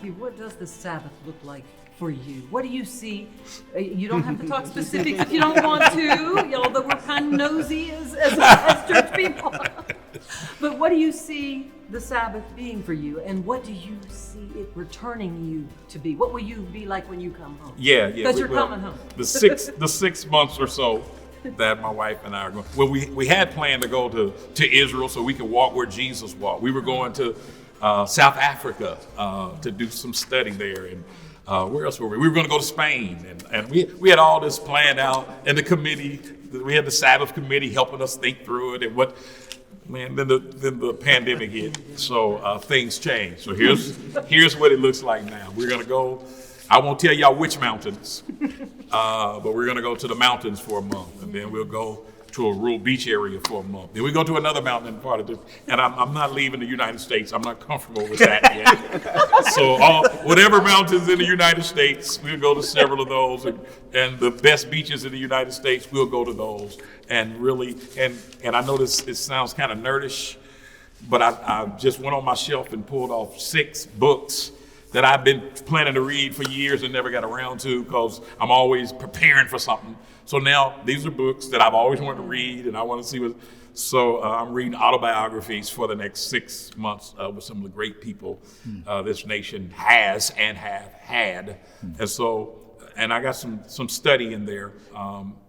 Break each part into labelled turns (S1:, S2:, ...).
S1: ask you, what does the Sabbath look like for you? What do you see? You don't have to talk specifics if you don't want to, although we're kind of nosy as church people. But what do you see the Sabbath being for you, and what do you see it returning you to be? What will you be like when you come home?
S2: Yeah.
S1: Because you're coming home.
S2: The 6 months or so that my wife and I are going. Well, we had planned to go to Israel so we could walk where Jesus walked. We were going to South Africa to do some study there, and where else were we? We were going to go to Spain, and we had all this planned out. And the committee, we had the Sabbath committee helping us think through it, and then the pandemic hit, so things changed. So here's what it looks like now. We're going to go. I won't tell y'all which mountains, but we're going to go to the mountains for a month, and then we'll go to a rural beach area for a month. Then we go to another mountain part of and I'm not leaving the United States. I'm not comfortable with that yet. So whatever mountains in the United States, we'll go to several of those, and the best beaches in the United States, we'll go to those. And really, and I know it sounds kind of nerdish, but I just went on my shelf and pulled off 6 books that I've been planning to read for years and never got around to because I'm always preparing for something. So now these are books that I've always wanted to read, and I want to see what. So I'm reading autobiographies for the next 6 months with some of the great people this nation has and have had. And so, and I got some study in there.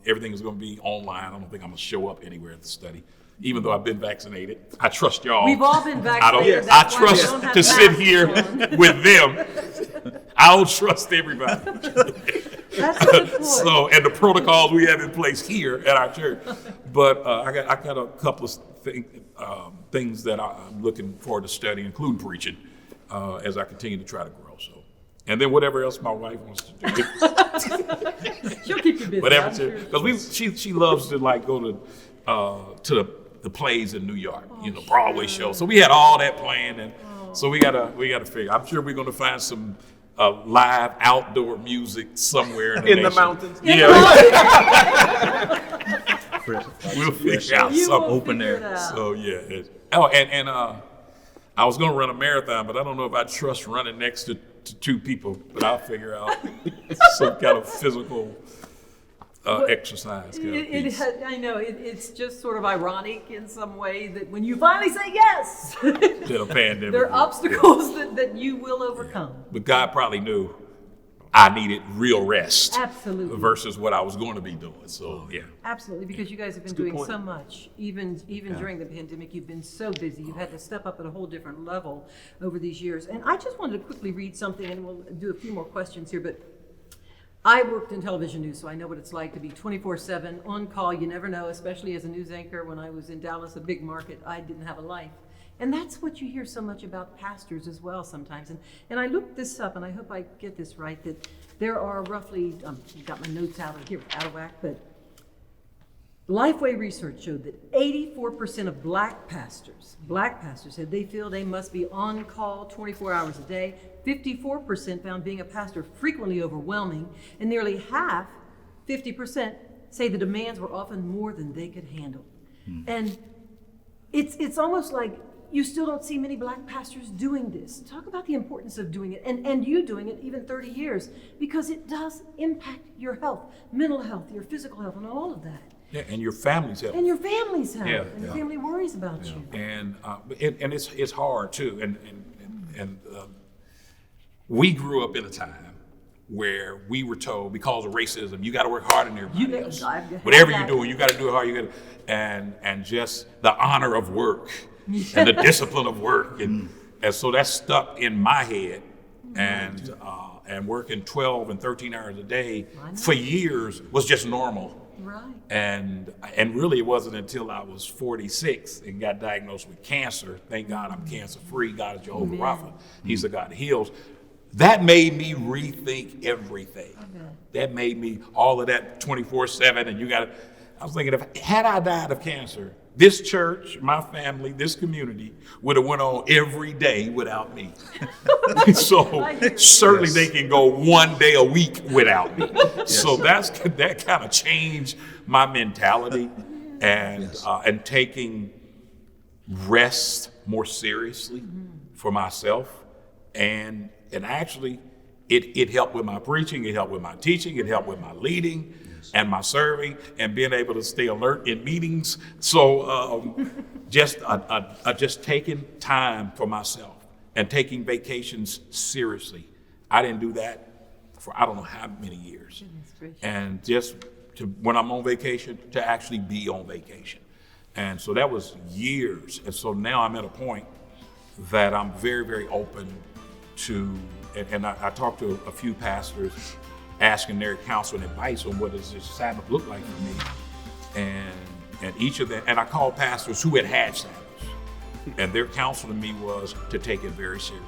S2: Everything is going to be online. I don't think I'm going to show up anywhere at the study, even though I've been vaccinated. I trust y'all.
S1: We've all been vaccinated.
S2: I trust to sit here with them. I don't trust everybody.
S1: That's a good point.
S2: So, and the protocols we have in place here at our church. But I got a couple of things that I'm looking forward to studying, including preaching, as I continue to try to grow. So, and then whatever else my wife wants to do.
S1: She'll keep you busy.
S2: Whatever, because she loves to like go to the plays in New York, Broadway shows. So we had all that planned, and so we gotta figure. I'm sure we're gonna find some live outdoor music somewhere in the
S3: mountains.
S2: Yeah, we'll figure out something
S3: open there.
S2: So yeah. And I was gonna run a marathon, but I don't know if I trust running next to 2 people. But I'll figure out some kind of physical exercise.
S1: I know it's just sort of ironic in some way that when you finally say yes,
S2: to a pandemic,
S1: there are obstacles that you will overcome.
S2: Yeah. But God probably knew I needed real rest.
S1: Absolutely.
S2: Versus what I was going to be doing. So yeah.
S1: Absolutely, because you guys have been doing so much. Even during the pandemic, you've been so busy. You've had to step up at a whole different level over these years. And I just wanted to quickly read something, and we'll do a few more questions here. But I worked in television news, so I know what it's like to be 24/7 on call. You never know, especially as a news anchor. When I was in Dallas, a big market, I didn't have a life. And that's what you hear so much about pastors as well sometimes. And I looked this up, and I hope I get this right, that there are roughly, got my notes out of here, out of whack, but Lifeway research showed that 84% of black pastors said they feel they must be on call 24 hours a day. 54% found being a pastor frequently overwhelming, and nearly half, 50%, say the demands were often more than they could handle. And it's almost like you still don't see many black pastors doing this. Talk about the importance of doing it, and you doing it even 30 years, because it does impact your health, mental health, your physical health, and all of that.
S2: Yeah, and your family's health.
S1: And your family's health.
S2: Yeah,
S1: and your family worries about you.
S2: And it's hard too. And we grew up in a time where we were told, because of racism, you got to work harder than everybody else. Whatever you're doing, you got to do it hard. And just the honor of work and the discipline of work, and so that's stuck in my head. And working 12 and 13 hours a day for years was just normal.
S1: Right.
S2: And really it wasn't until I was 46 and got diagnosed with cancer. Thank God I'm cancer free. God is Jehovah Rapha. He's the God that heals. That made me rethink everything. That made me all of that 24/7. And I was thinking, had I died of cancer, this church, my family, this community would have went on every day without me. So certainly they can go one day a week without me. So that kind of changed my mentality and taking rest more seriously for myself, and And actually, it helped with my preaching, it helped with my teaching, it helped with my leading and my serving and being able to stay alert in meetings. So just taking time for myself and taking vacations seriously. I didn't do that for I don't know how many years. And just when I'm on vacation, to actually be on vacation. And so that was years. And so now I'm at a point that I'm very, very open to, and I talked to a few pastors asking their counsel and advice on what does this Sabbath look like for me. And each of them, and I called pastors who had Sabbaths, and their counsel to me was to take it very serious,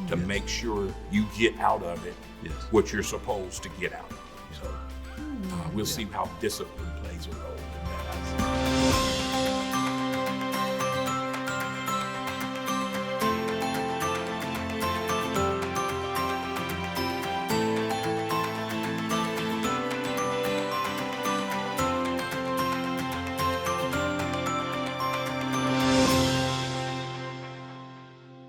S2: to make sure you get out of it what you're supposed to get out of it. So we'll see how discipline plays a role in that.